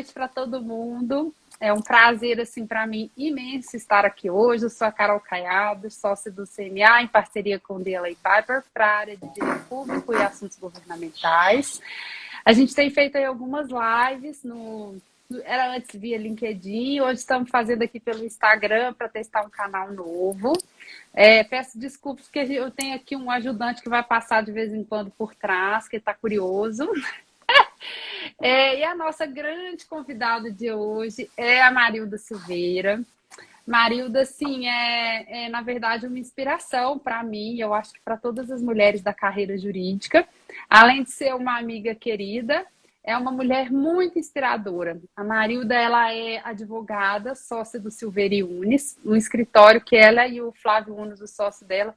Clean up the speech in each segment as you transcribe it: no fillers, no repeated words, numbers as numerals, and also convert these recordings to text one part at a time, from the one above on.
noite para todo mundo. É um prazer, assim, para mim, imenso estar aqui hoje. Eu sou a Carol Caiado, sócia do CMA, em parceria com o DLA Piper, para a área de Direito Público e Assuntos Governamentais. A gente tem feito aí algumas lives era antes via LinkedIn, hoje estamos fazendo aqui pelo Instagram para testar um canal novo. Peço desculpas porque eu tenho aqui um ajudante que vai passar de vez em quando por trás, que está curioso. E a nossa grande convidada de hoje é a Marilda Silveira. Marilda, assim, na verdade uma inspiração para mim, eu acho que para todas as mulheres da carreira jurídica. Além de ser uma amiga querida, é uma mulher muito inspiradora. A Marilda, ela é advogada, sócia do Silveira e Unes, um escritório que ela e o Flávio Unes, o sócio dela,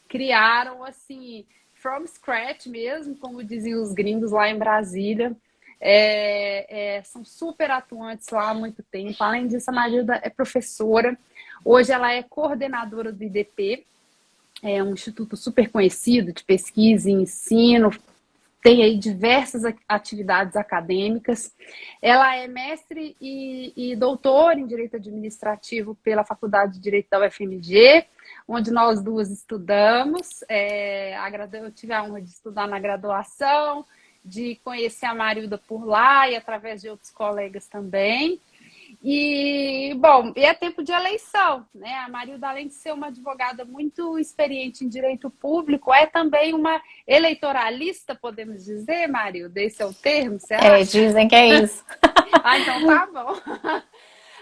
criaram, assim, from scratch mesmo, como diziam os gringos lá em Brasília. São super atuantes lá há muito tempo. Além disso, a Marilda é professora. Hoje ela é coordenadora do IDP, é um instituto super conhecido de pesquisa e ensino. Tem aí diversas atividades acadêmicas. Ela é mestre e doutora em Direito Administrativo pela Faculdade de Direito da UFMG, onde nós duas estudamos. Eu tive a honra de estudar na graduação, de conhecer a Marilda por lá e através de outros colegas também. E é tempo de eleição, né? A Marilda, além de ser uma advogada muito experiente em direito público, é também uma eleitoralista, podemos dizer, Marilda? Esse é o termo, você acha? Dizem que é isso. Então tá bom.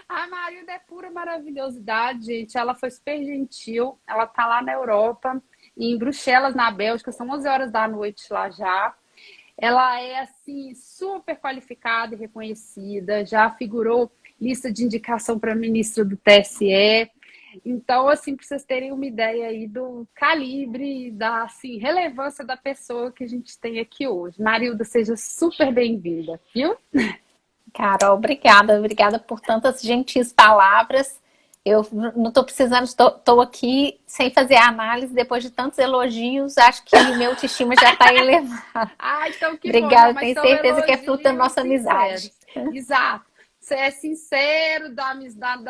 A Marilda é pura maravilhosidade, gente. Ela foi super gentil. Ela tá lá na Europa, em Bruxelas, na Bélgica. São 11 horas da noite lá já. Ela é, assim, super qualificada e reconhecida. Já figurou lista de indicação para ministra do TSE. Então, assim, para vocês terem uma ideia aí do calibre, da assim, relevância da pessoa que a gente tem aqui hoje. Marilda, seja super bem-vinda, viu? Carol, obrigada por tantas gentis palavras. Eu não estou precisando, estou aqui sem fazer análise, depois de tantos elogios, acho que minha autoestima já está elevada. Então que Obrigada, bom. Não, mas tenho certeza que é fruto da nossa amizade. Exato. Você é sincero da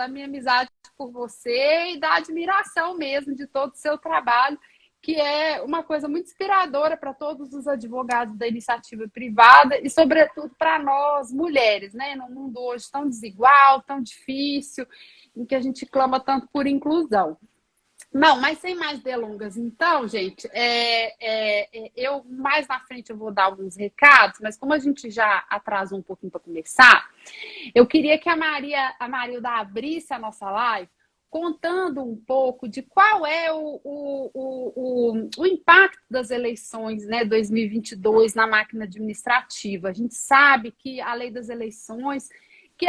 minha amizade por você e da admiração mesmo de todo o seu trabalho, que é uma coisa muito inspiradora para todos os advogados da iniciativa privada e, sobretudo, para nós, mulheres, né? Num mundo hoje tão desigual, tão difícil, em que a gente clama tanto por inclusão. Não, mas sem mais delongas, então, gente, eu mais na frente eu vou dar alguns recados, mas como a gente já atrasou um pouquinho para começar, eu queria que a Marilda abrisse a nossa live contando um pouco de qual é o impacto das eleições, né, 2022 na máquina administrativa. A gente sabe que a lei das eleições, que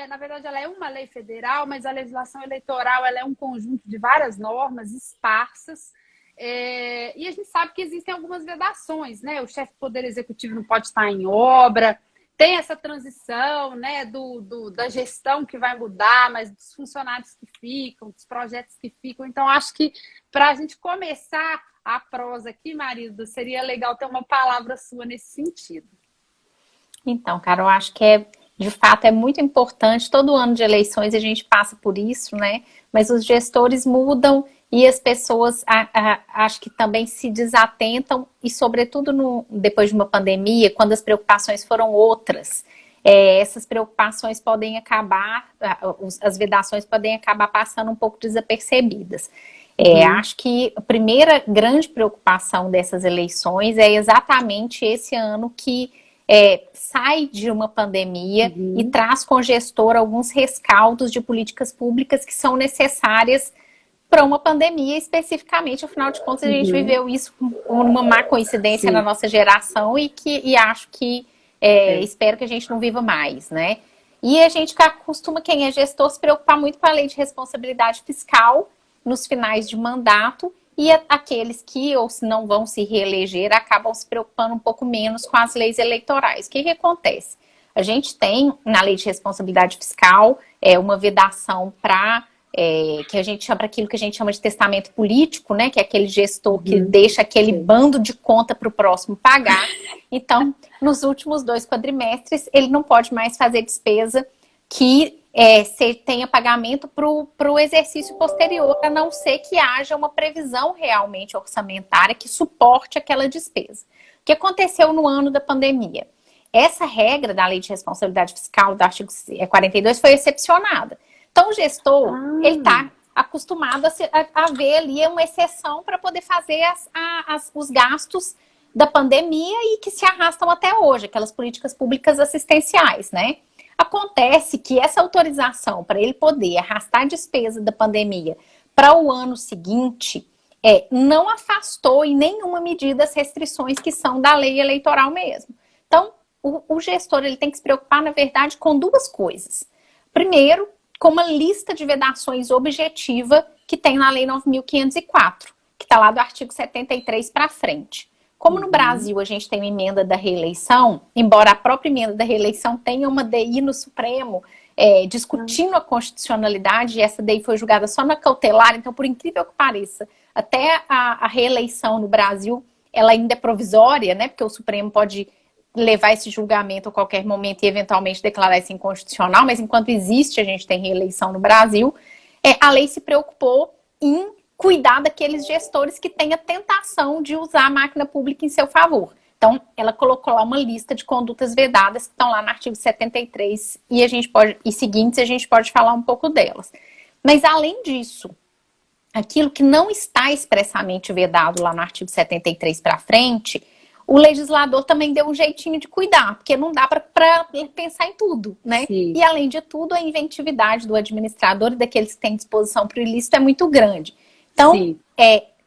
na verdade, ela é uma lei federal, mas a legislação eleitoral ela é um conjunto de várias normas esparsas, e a gente sabe que existem algumas vedações, né? O chefe do Poder Executivo não pode estar em obra, tem essa transição, né, da gestão que vai mudar, mas dos funcionários que ficam, dos projetos que ficam. Então, acho que para a gente começar a prosa aqui, Marilda, seria legal ter uma palavra sua nesse sentido. Então, Carol, acho que de fato é muito importante. Todo ano de eleições a gente passa por isso, né? Mas os gestores mudam e as pessoas acho que também se desatentam e, sobretudo, depois de uma pandemia, quando as preocupações foram outras, essas preocupações podem acabar, as vedações podem acabar passando um pouco desapercebidas. Acho que a primeira grande preocupação dessas eleições é exatamente esse ano que sai de uma pandemia e traz com o gestor alguns rescaldos de políticas públicas que são necessárias para uma pandemia especificamente. Afinal de contas, a gente viveu isso com uma má coincidência na nossa geração e acho que espero que a gente não viva mais, né? E a gente costuma, quem é gestor, se preocupar muito com a lei de responsabilidade fiscal nos finais de mandato, e aqueles que, ou se não vão se reeleger, acabam se preocupando um pouco menos com as leis eleitorais. O que acontece? A gente tem, na lei de responsabilidade fiscal, uma vedação para que a gente chama para aquilo que a gente chama de testamento político, né? Que é aquele gestor que deixa aquele bando de conta para o próximo pagar. Então, nos últimos 2 quadrimestres, ele não pode mais fazer despesa que tenha pagamento para o exercício posterior, a não ser que haja uma previsão realmente orçamentária que suporte aquela despesa. O que aconteceu no ano da pandemia? Essa regra da Lei de Responsabilidade Fiscal, do artigo 42, foi excepcionada. Então, o gestor, ele está acostumado a ver ali uma exceção para poder fazer os gastos da pandemia e que se arrastam até hoje, aquelas políticas públicas assistenciais, né? Acontece que essa autorização para ele poder arrastar a despesa da pandemia para o ano seguinte não afastou em nenhuma medida as restrições que são da lei eleitoral mesmo. Então, o gestor ele tem que se preocupar, na verdade, com 2 coisas. Primeiro, com uma lista de vedações objetiva que tem na Lei 9.504, que está lá do artigo 73 para frente. Como no Brasil a gente tem uma emenda da reeleição, embora a própria emenda da reeleição tenha uma DI no Supremo discutindo a constitucionalidade, e essa DI foi julgada só na cautelar, então, por incrível que pareça, até a reeleição no Brasil, ela ainda é provisória, né? Porque o Supremo pode levar esse julgamento a qualquer momento e eventualmente declarar isso inconstitucional, mas enquanto existe, a gente tem reeleição no Brasil, a lei se preocupou em cuidar daqueles gestores que têm a tentação de usar a máquina pública em seu favor. Então, ela colocou lá uma lista de condutas vedadas que estão lá no artigo 73 e seguintes, a gente pode falar um pouco delas. Mas, além disso, aquilo que não está expressamente vedado lá no artigo 73 para frente, o legislador também deu um jeitinho de cuidar, porque não dá para pensar em tudo, né? Sim. E, além de tudo, a inventividade do administrador e daqueles que têm disposição para o ilícito é muito grande. Então,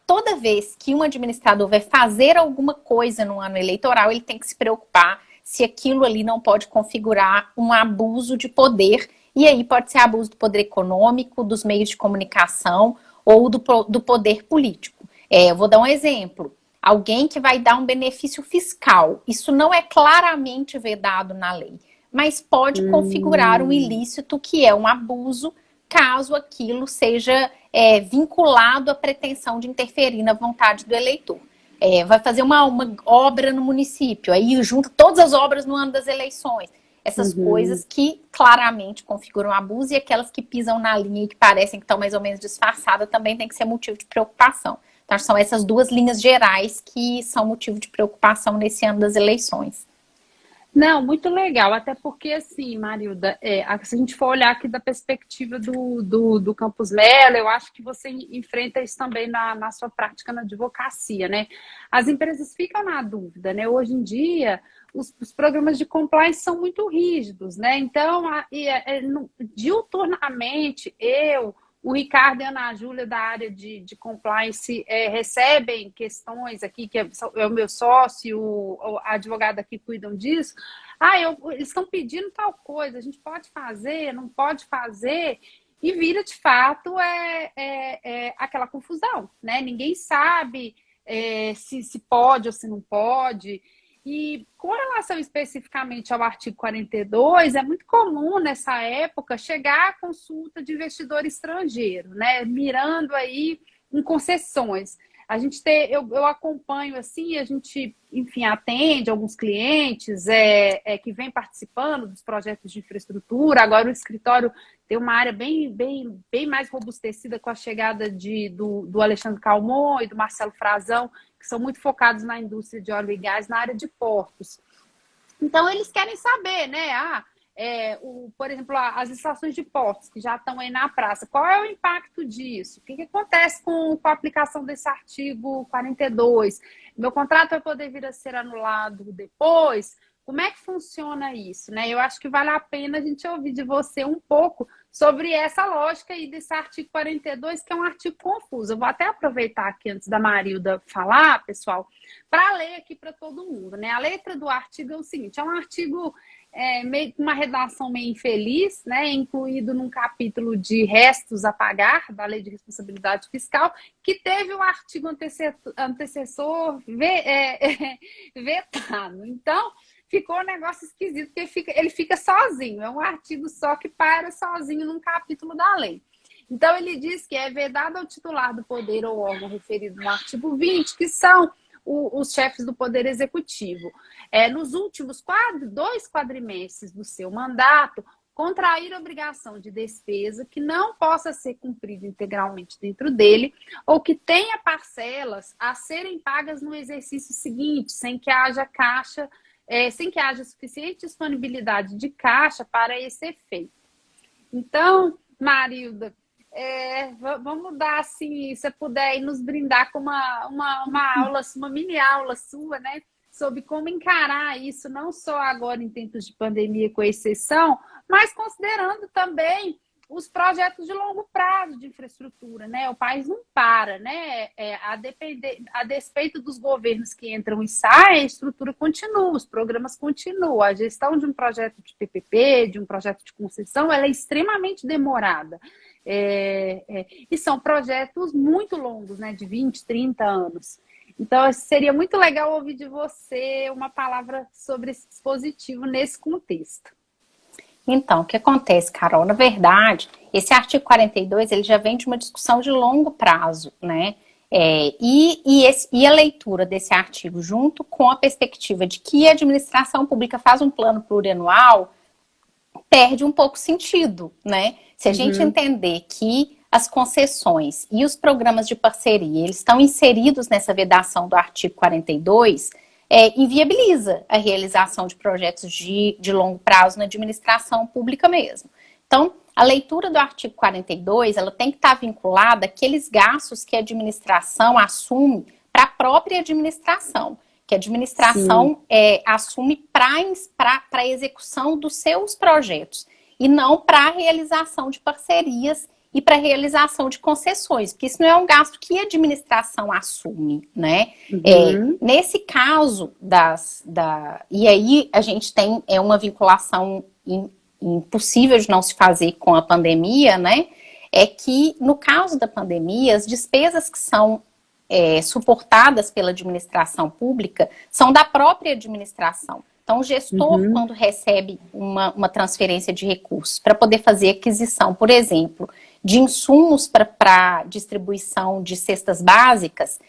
toda vez que um administrador vai fazer alguma coisa no ano eleitoral, ele tem que se preocupar se aquilo ali não pode configurar um abuso de poder, e aí pode ser abuso do poder econômico, dos meios de comunicação ou do poder político. Eu vou dar um exemplo. Alguém que vai dar um benefício fiscal, isso não é claramente vedado na lei, mas pode configurar um ilícito que é um abuso, caso aquilo seja vinculado à pretensão de interferir na vontade do eleitor. Vai fazer uma obra no município, aí junta todas as obras no ano das eleições. Essas coisas que claramente configuram abuso, e aquelas que pisam na linha e que parecem que estão mais ou menos disfarçadas também tem que ser motivo de preocupação. Então, são essas 2 linhas gerais que são motivo de preocupação nesse ano das eleições. Não, muito legal, até porque, assim, Marilda, se a gente for olhar aqui da perspectiva do Campos Mello, eu acho que você enfrenta isso também na sua prática na advocacia, né? As empresas ficam na dúvida, né? Hoje em dia, os programas de compliance são muito rígidos, né? Então, diuturnamente, o Ricardo e a Ana Júlia da área de compliance recebem questões aqui, que é o meu sócio, a advogada que cuidam disso. Eles estão pedindo tal coisa, a gente pode fazer, não pode fazer, e vira de fato aquela confusão, né? Ninguém sabe se pode ou se não pode. E com relação especificamente ao artigo 42, é muito comum nessa época chegar a consulta de investidor estrangeiro, né? Mirando aí em concessões. Eu acompanho assim, a gente, enfim, atende alguns clientes que vêm participando dos projetos de infraestrutura. Agora o escritório tem uma área bem mais robustecida com a chegada do Alexandre Calmon e do Marcelo Frazão, que são muito focados na indústria de óleo e gás, na área de portos. Então, eles querem saber, né? Por exemplo, as estações de portos que já estão aí na praça, qual é o impacto disso? O que acontece com a aplicação desse artigo 42? Meu contrato vai poder vir a ser anulado depois? Como é que funciona isso, né? Eu acho que vale a pena a gente ouvir de você um pouco sobre essa lógica aí desse artigo 42, que é um artigo confuso. Eu vou até aproveitar aqui antes da Marilda falar, pessoal, para ler aqui para todo mundo, né? A letra do artigo é o seguinte, é um artigo meio com uma redação meio infeliz, né? Incluído num capítulo de restos a pagar da Lei de Responsabilidade Fiscal, que teve o artigo antecessor vetado. Então, ficou um negócio esquisito, porque ele fica sozinho. É um artigo só que para sozinho num capítulo da lei. Então, ele diz que é vedado ao titular do poder ou órgão referido no artigo 20, que são os chefes do Poder Executivo, nos últimos 2 quadrimestres do seu mandato, contrair obrigação de despesa que não possa ser cumprida integralmente dentro dele ou que tenha parcelas a serem pagas no exercício seguinte, sem que haja caixa, sem que haja suficiente disponibilidade de caixa para esse efeito. Então, Marilda, vamos dar, assim, se você puder nos brindar com uma aula, uma mini aula sua, né? Sobre como encarar isso, não só agora em tempos de pandemia, com exceção, mas considerando também os projetos de longo prazo de infraestrutura, né? O país não para, né? A despeito dos governos que entram e saem, a estrutura continua, os programas continuam. A gestão de um projeto de PPP, de um projeto de concessão, ela é extremamente demorada. E são projetos muito longos, né? De 20, 30 anos. Então, seria muito legal ouvir de você uma palavra sobre esse dispositivo nesse contexto. Então, o que acontece, Carol? Na verdade, esse artigo 42, ele já vem de uma discussão de longo prazo, né? E a leitura desse artigo, junto com a perspectiva de que a administração pública faz um plano plurianual, perde um pouco sentido, né? Se a gente entender que as concessões e os programas de parceria, eles estão inseridos nessa vedação do artigo 42, inviabiliza a realização de projetos de longo prazo na administração pública mesmo. Então, a leitura do artigo 42, ela tem que estar vinculada àqueles gastos que a administração assume para a própria administração, que a administração assume para a execução dos seus projetos, e não para a realização de parcerias e para a realização de concessões, porque isso não é um gasto que a administração assume, né? Nesse caso e aí a gente tem uma vinculação impossível de não se fazer com a pandemia, né? É que no caso da pandemia, as despesas que são suportadas pela administração pública são da própria administração. Então, o gestor, quando recebe uma transferência de recursos para poder fazer aquisição, por exemplo, de insumos para distribuição de cestas básicas,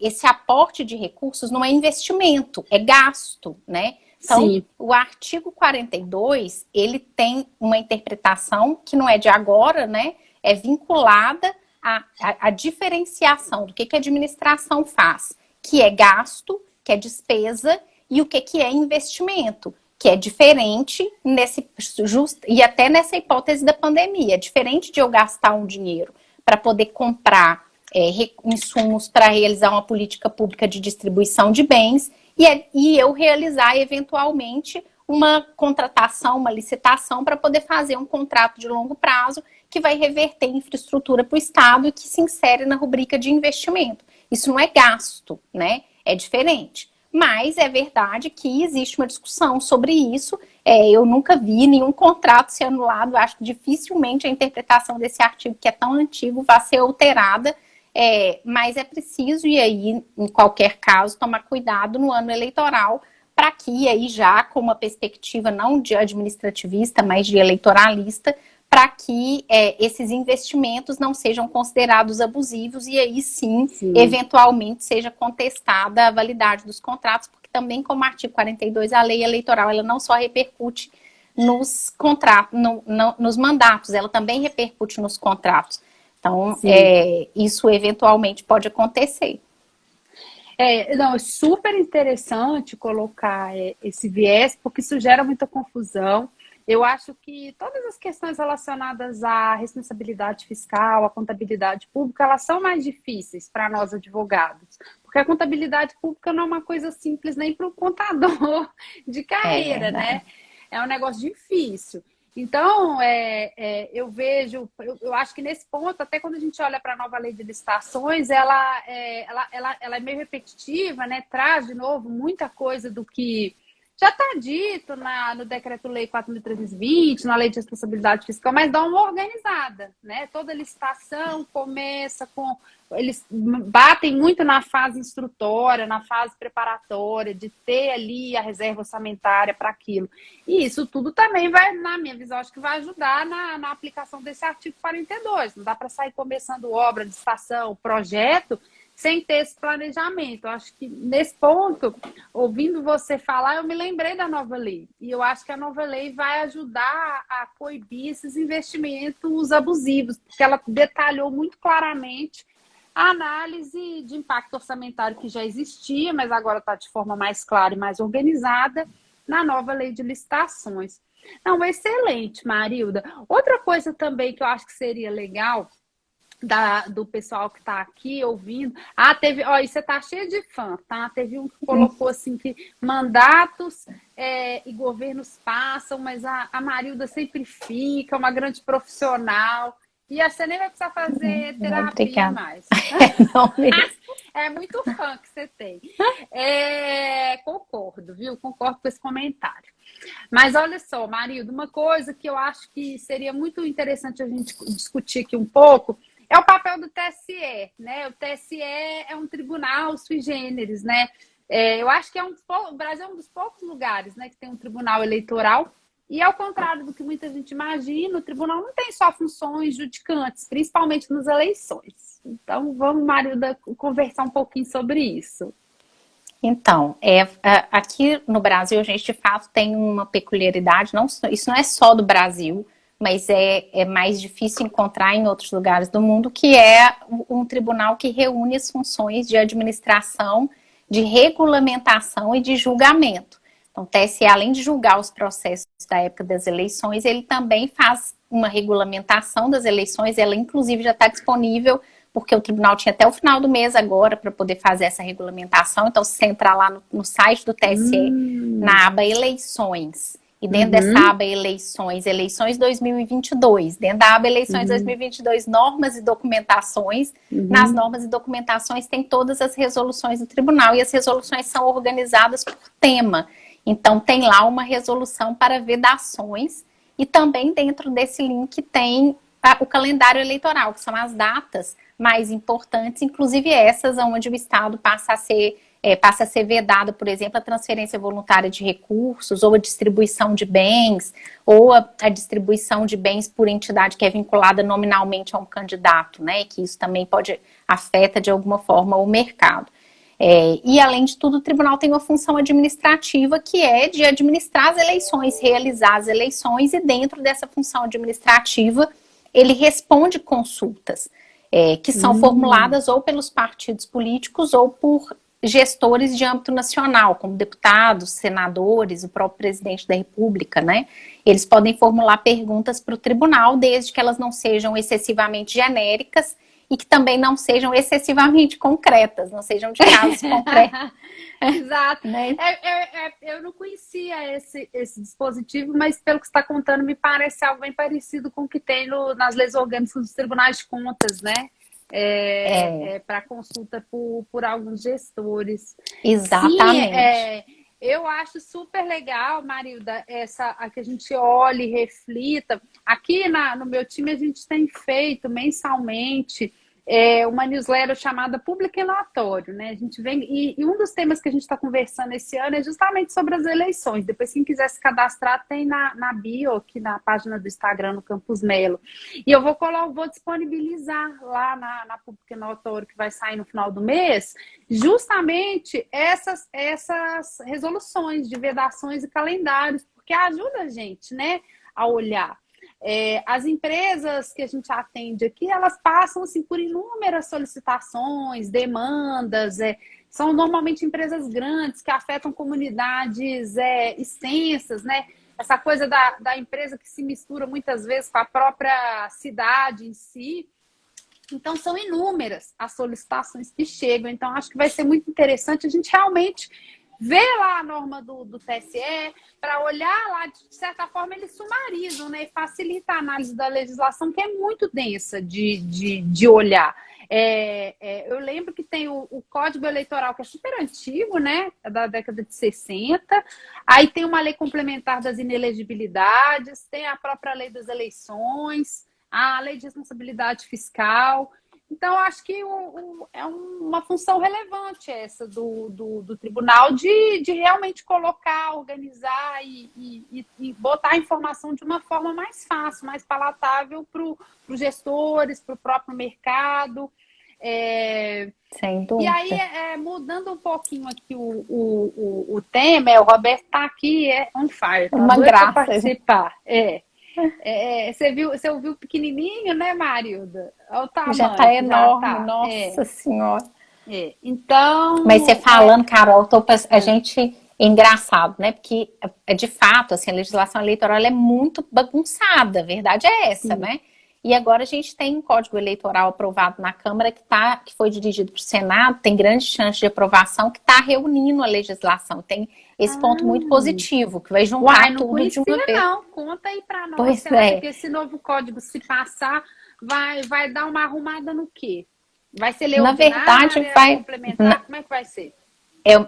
esse aporte de recursos não é investimento, é gasto, né? Então, o artigo 42, ele tem uma interpretação que não é de agora, né? É vinculada à diferenciação do que a administração faz, que é gasto, que é despesa, e o que é investimento, que é diferente e até nessa hipótese da pandemia. É diferente de eu gastar um dinheiro para poder comprar insumos para realizar uma política pública de distribuição de bens e eu realizar eventualmente uma contratação, uma licitação para poder fazer um contrato de longo prazo que vai reverter infraestrutura para o Estado e que se insere na rubrica de investimento. Isso não é gasto, né? É diferente. Mas é verdade que existe uma discussão sobre isso. Eu nunca vi nenhum contrato ser anulado. Acho que dificilmente a interpretação desse artigo, que é tão antigo, vai ser alterada. Mas é preciso, e aí, em qualquer caso, tomar cuidado no ano eleitoral, para que aí já com uma perspectiva não de administrativista, mas de eleitoralista, para que esses investimentos não sejam considerados abusivos e aí sim, eventualmente, seja contestada a validade dos contratos, porque também, como artigo 42, a lei eleitoral, ela não só repercute nos contratos, nos mandatos, ela também repercute nos contratos. Então, isso eventualmente pode acontecer. Não, é super interessante colocar esse viés, porque isso gera muita confusão. Eu acho que todas as questões relacionadas à responsabilidade fiscal, à contabilidade pública, elas são mais difíceis para nós advogados, porque a contabilidade pública não é uma coisa simples nem para o contador de carreira, né? É um negócio difícil. Então, eu acho que nesse ponto, até quando a gente olha para a nova lei de licitações, ela é meio repetitiva, né? Traz de novo muita coisa do que já está dito no Decreto-Lei 4.320, na Lei de Responsabilidade Fiscal, mas dá uma organizada, né? Toda licitação começa com... Eles batem muito na fase instrutória, na fase preparatória, de ter ali a reserva orçamentária para aquilo. E isso tudo também vai, na minha visão, acho que vai ajudar na aplicação desse artigo 42. Não dá para sair começando obra, licitação, projeto, sem ter esse planejamento. Eu acho que nesse ponto, ouvindo você falar, eu me lembrei da nova lei. E eu acho que a nova lei vai ajudar a coibir esses investimentos abusivos, porque ela detalhou muito claramente a análise de impacto orçamentário que já existia, mas agora está de forma mais clara e mais organizada na nova lei de licitações. Não, excelente, Marilda. Outra coisa também que eu acho que seria legal do pessoal que está aqui ouvindo. Teve, ó, e você tá cheio de fã, tá? Teve um que colocou assim que mandatos e governos passam, mas a Marilda sempre fica, uma grande profissional. E você nem vai precisar fazer terapia mais. Não mesmo. É muito fã que você tem. Concordo, viu? Concordo com esse comentário. Mas olha só, Marilda, uma coisa que eu acho que seria muito interessante a gente discutir aqui um pouco é o papel do TSE, né? O TSE é um tribunal sui generis, né? Eu acho que o Brasil é um dos poucos lugares, né, que tem um tribunal eleitoral. E ao contrário do que muita gente imagina, o tribunal não tem só funções judicantes, principalmente nas eleições. Então, vamos, Marilda, conversar um pouquinho sobre isso. Então, aqui no Brasil a gente de fato tem uma peculiaridade, isso não é só do Brasil, mas é mais difícil encontrar em outros lugares do mundo, que é um tribunal que reúne as funções de administração, de regulamentação e de julgamento. Então, o TSE, além de julgar os processos da época das eleições, ele também faz uma regulamentação das eleições, ela inclusive já está disponível, porque o tribunal tinha até o final do mês agora para poder fazer essa regulamentação. Então, se você entrar lá no site do TSE, na aba Eleições, e dentro dessa aba Eleições 2022, dentro da aba Eleições 2022, Normas e Documentações, nas normas e documentações tem todas as resoluções do tribunal, e as resoluções são organizadas por tema. Então, tem lá uma resolução para vedações, e também dentro desse link tem o calendário eleitoral, que são as datas mais importantes, inclusive essas onde o Estado passa a ser vedada, por exemplo, a transferência voluntária de recursos, ou a distribuição de bens, ou a distribuição de bens por entidade que é vinculada nominalmente a um candidato, né? Que isso também afeta de alguma forma o mercado. E além de tudo, o tribunal tem uma função administrativa que é de administrar as eleições, realizar as eleições, e dentro dessa função administrativa ele responde consultas que são formuladas ou pelos partidos políticos ou por gestores de âmbito nacional, como deputados, senadores, o próprio presidente da República, né? Eles podem formular perguntas para o tribunal, desde que elas não sejam excessivamente genéricas e que também não sejam excessivamente concretas, não sejam de casos concretos. Exato. Né? Eu não conhecia esse dispositivo, mas pelo que você está contando, me parece algo bem parecido com o que tem nas leis orgânicas dos tribunais de contas, né? Para consulta por alguns gestores. Exatamente. Sim, eu acho super legal, Marilda, a que a gente olhe e reflita. Aqui no meu time a gente tem feito mensalmente uma newsletter chamada Público e Notório, né? A gente vem e um dos temas que a gente está conversando esse ano é justamente sobre as eleições. Depois, quem quiser se cadastrar, tem na bio, aqui na página do Instagram, no Campus Melo. E eu vou disponibilizar lá na Público e Notório, que vai sair no final do mês, justamente essas resoluções de vedações e calendários, porque ajuda a gente, né, a olhar. As empresas que a gente atende aqui, elas passam assim, por inúmeras solicitações, demandas, são normalmente empresas grandes que afetam comunidades extensas, né? Essa coisa da empresa que se mistura muitas vezes com a própria cidade em si. Então, são inúmeras as solicitações que chegam. Então, acho que vai ser muito interessante a gente realmente ver lá a norma do TSE, para olhar lá, de certa forma, eles sumarizam, né? E facilita a análise da legislação, que é muito densa de olhar. Eu lembro que tem o Código Eleitoral, que é super antigo, né? É da década de 60. Aí tem uma lei complementar das inelegibilidades, tem a própria lei das eleições, a lei de responsabilidade fiscal. Então, acho que é uma função relevante essa do tribunal de realmente colocar, organizar e botar a informação de uma forma mais fácil, mais palatável para os gestores, para o próprio mercado. Sem E aí, dúvida. mudando um pouquinho aqui o tema, o Roberto está aqui, on fire, tá Uma doido para graça. participar. Você ouviu pequenininho, né, Marilda? Olha o Já tamanho está que já enorme, tá. nossa senhora. Mas você Então, falando, Carol, a gente é engraçado, né? Porque de fato, assim, a legislação eleitoral ela é muito bagunçada, a verdade é essa, sim. né? E agora a gente tem um código eleitoral aprovado na Câmara que foi dirigido para o Senado, tem grande chance de aprovação, que está reunindo a legislação. Tem esse ponto muito Ah, positivo, que vai uai, juntar não tudo de uma conhecia, vez. não. Conta aí para nós. Pois Você acha é. que esse novo código, se passar, vai dar uma arrumada no quê? Vai ser lei Na verdade, ordinária, complementar? Como é que vai ser?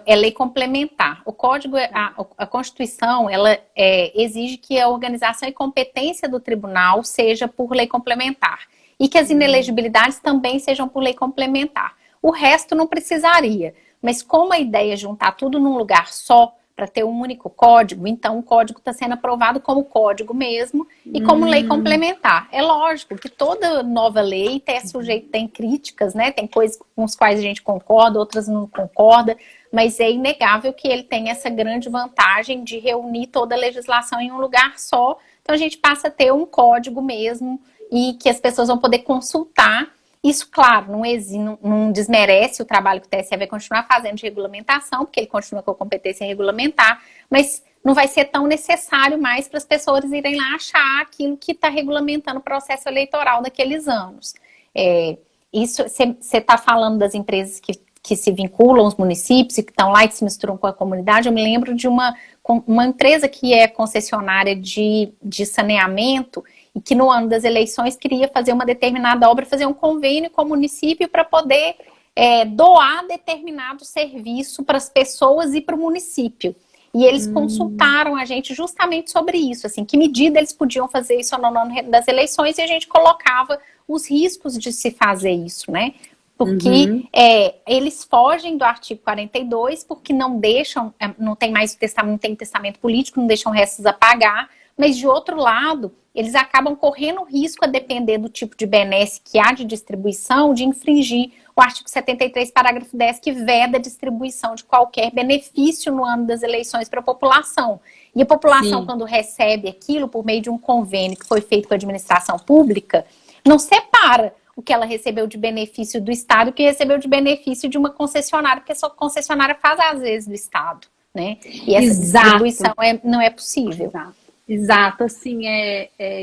é lei complementar. O código, Tá. a Constituição, ela exige que a organização e competência do tribunal seja por lei complementar e que as inelegibilidades também sejam por lei complementar. O resto não precisaria, mas como a ideia é juntar tudo num lugar só para ter um único código, então o código está sendo aprovado como código mesmo e como lei Hum, complementar. É lógico que toda nova lei tem críticas, né? Tem coisas com as quais a gente concorda, outras não concorda, mas é inegável que ele tem essa grande vantagem de reunir toda a legislação em um lugar só. Então a gente passa a ter um código mesmo e que as pessoas vão poder consultar. Isso, claro, não desmerece o trabalho que o TSE vai continuar fazendo de regulamentação, porque ele continua com a competência regulamentar, mas não vai ser tão necessário mais para as pessoas irem lá achar aquilo que está regulamentando o processo eleitoral daqueles anos. Isso, você está falando das empresas que se vinculam aos municípios e que estão lá e que se misturam com a comunidade. Eu me lembro de uma empresa que é concessionária de saneamento e que no ano das eleições queria fazer uma determinada obra, fazer um convênio com o município para poder doar determinado serviço para as pessoas e para o município. E eles consultaram a gente justamente sobre isso, assim, que medida eles podiam fazer isso ou não no ano das eleições, e a gente colocava os riscos de se fazer isso, né? Porque eles fogem do artigo 42, porque não deixam, não tem mais testamento, não tem testamento político, não deixam restos a pagar, mas de outro lado, eles acabam correndo o risco, a depender do tipo de benesse que há de distribuição, de infringir o artigo 73, parágrafo 10, que veda a distribuição de qualquer benefício no ano das eleições para a população. E a população, sim. quando recebe aquilo por meio de um convênio que foi feito com a administração pública, não separa o que ela recebeu de benefício do Estado e o que recebeu de benefício de uma concessionária, porque só concessionária faz às vezes do Estado, né? E essa distribuição não é possível. Exato, assim,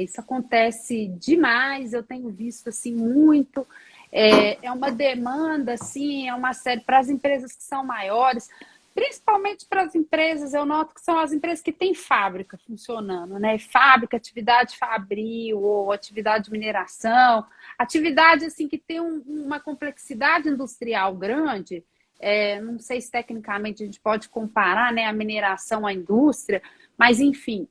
isso acontece demais, eu tenho visto, assim, muito, é uma demanda, assim, é uma série, para as empresas que são maiores, principalmente para as empresas, eu noto que são as empresas que têm fábrica funcionando, né? Fábrica, atividade fabril, ou atividade de mineração, atividade assim que tem uma complexidade industrial grande. Não sei se tecnicamente a gente pode comparar, né, a mineração à indústria, mas enfim.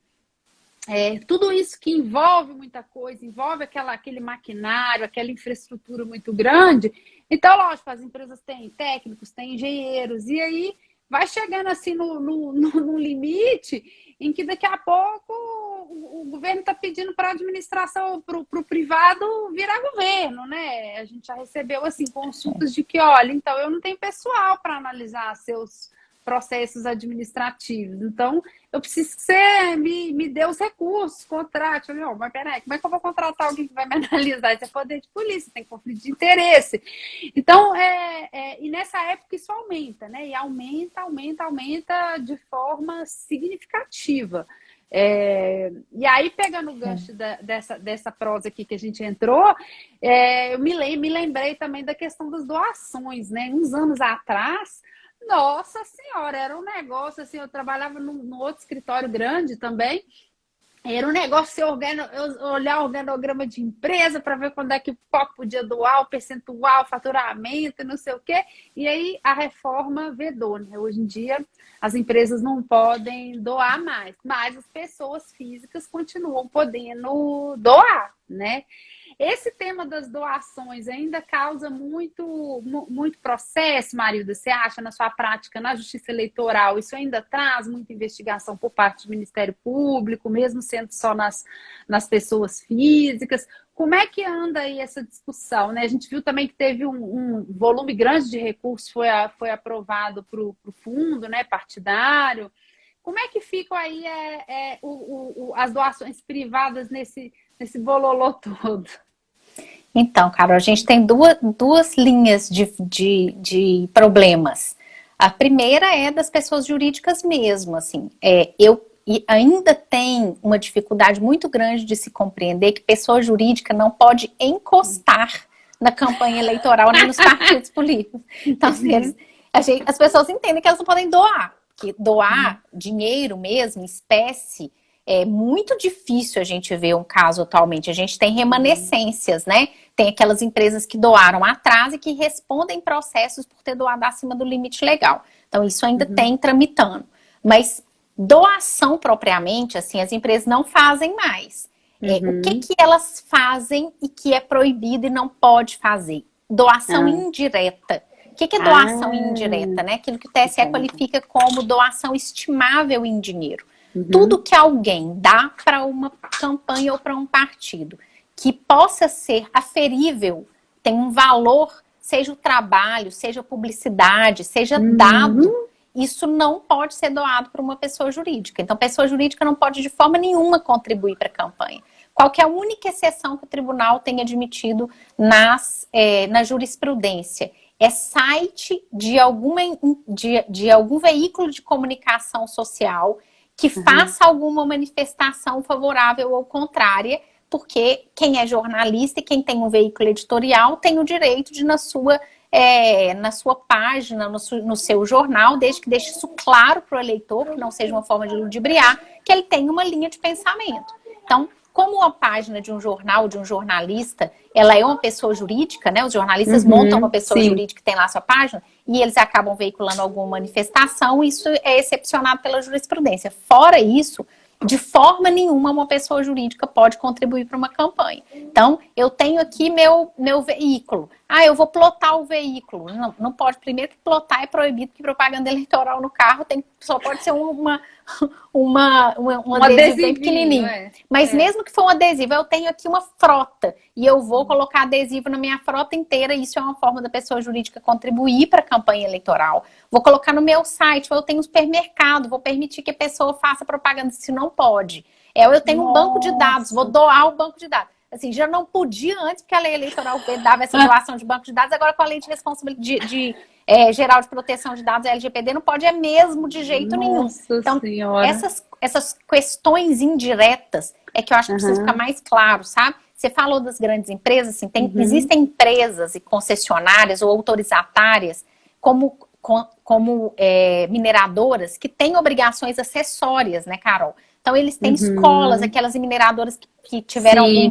Tudo isso que envolve muita coisa, envolve aquele maquinário, aquela infraestrutura muito grande. Então, lógico, as empresas têm técnicos, têm engenheiros, e aí vai chegando assim no limite em que daqui a pouco o governo está pedindo para a administração, para o privado virar governo, né? A gente já recebeu assim consultas de que, olha, então eu não tenho pessoal para analisar seus processos administrativos. Então, eu preciso que você me dê os recursos, contrate. Eu falei, mas peraí, como é que eu vou contratar alguém que vai me analisar? Isso é poder de polícia, tem conflito de interesse. Então, e nessa época isso aumenta, né? E aumenta de forma significativa. E aí, pegando o gancho dessa prosa aqui que a gente entrou, eu me lembrei também da questão das doações, né? Uns anos atrás, nossa senhora, era um negócio assim, eu trabalhava num outro escritório grande também, Era um negócio você olhar o organograma de empresa para ver quando é que qual podia doar, o percentual, o faturamento, não sei o quê. E aí a reforma vedou, né? Hoje em dia as empresas não podem doar mais, mas as pessoas físicas continuam podendo doar, né? Esse tema das doações ainda causa muito processo, Marilda. Você acha, na sua prática, na justiça eleitoral, isso ainda traz muita investigação por parte do Ministério Público, mesmo sendo só nas pessoas físicas? Como é que anda aí essa discussão, né? A gente viu também que teve um volume grande de recursos, foi aprovado para o fundo, né, partidário. Como é que ficam aí as doações privadas nesse bololô todo? Então, Carol, a gente tem duas linhas de problemas. A primeira é das pessoas jurídicas mesmo, assim. E ainda tem uma dificuldade muito grande de se compreender que pessoa jurídica não pode encostar na campanha eleitoral nem nos partidos políticos. Então, assim, as pessoas entendem que elas não podem doar, que doar dinheiro mesmo, espécie, é muito difícil a gente ver um caso atualmente. A gente tem remanescências, né? Tem aquelas empresas que doaram atrás e que respondem processos por ter doado acima do limite legal. Então, isso ainda tem tramitando. Mas doação propriamente, assim, as empresas não fazem mais. O que elas fazem e que é proibido e não pode fazer? Doação indireta. O que é doação indireta, né? Aquilo que o TSE qualifica como doação estimável em dinheiro. Tudo que alguém dá para uma campanha ou para um partido que possa ser aferível, tem um valor, seja o trabalho, seja a publicidade, seja dado, isso não pode ser doado para uma pessoa jurídica. Então, pessoa jurídica não pode de forma nenhuma contribuir para a campanha. Qual que é a única exceção que o tribunal tem admitido na jurisprudência? É site de algum veículo de comunicação social que faça alguma manifestação favorável ou contrária, porque quem é jornalista e quem tem um veículo editorial tem o direito de, na sua página, no seu jornal, desde que deixe isso claro para o eleitor, que não seja uma forma de ludibriar, que ele tem uma linha de pensamento. Então, como a página de um jornal, de um jornalista, ela é uma pessoa jurídica, né? Os jornalistas montam uma pessoa jurídica que tem lá a sua página e eles acabam veiculando alguma manifestação, isso é excepcionado pela jurisprudência. Fora isso, de forma nenhuma uma pessoa jurídica pode contribuir para uma campanha. Então, eu tenho aqui meu veículo. Eu vou plotar o veículo. Não pode. Primeiro que plotar é proibido, porque propaganda eleitoral no carro só pode ser um adesivo bem pequenininho. Mas mesmo que for um adesivo, eu tenho aqui uma frota e eu vou colocar adesivo na minha frota inteira. Isso é uma forma da pessoa jurídica contribuir para a campanha eleitoral. Vou colocar no meu site, eu tenho um supermercado, vou permitir que a pessoa faça propaganda, se não pode. Eu tenho um banco de dados, vou doar o banco de dados. Assim, já não podia antes, porque a lei eleitoral dava essa doação de banco de dados, agora com a lei de responsabilidade geral de proteção de dados, a LGPD, não pode mesmo de jeito nenhum. Então, essas questões indiretas é que eu acho que precisa ficar mais claro, sabe? Você falou das grandes empresas, assim, existem empresas e concessionárias ou autorizatárias como mineradoras que têm obrigações acessórias, né, Carol? Então, eles têm escolas, aquelas mineradoras que tiveram algum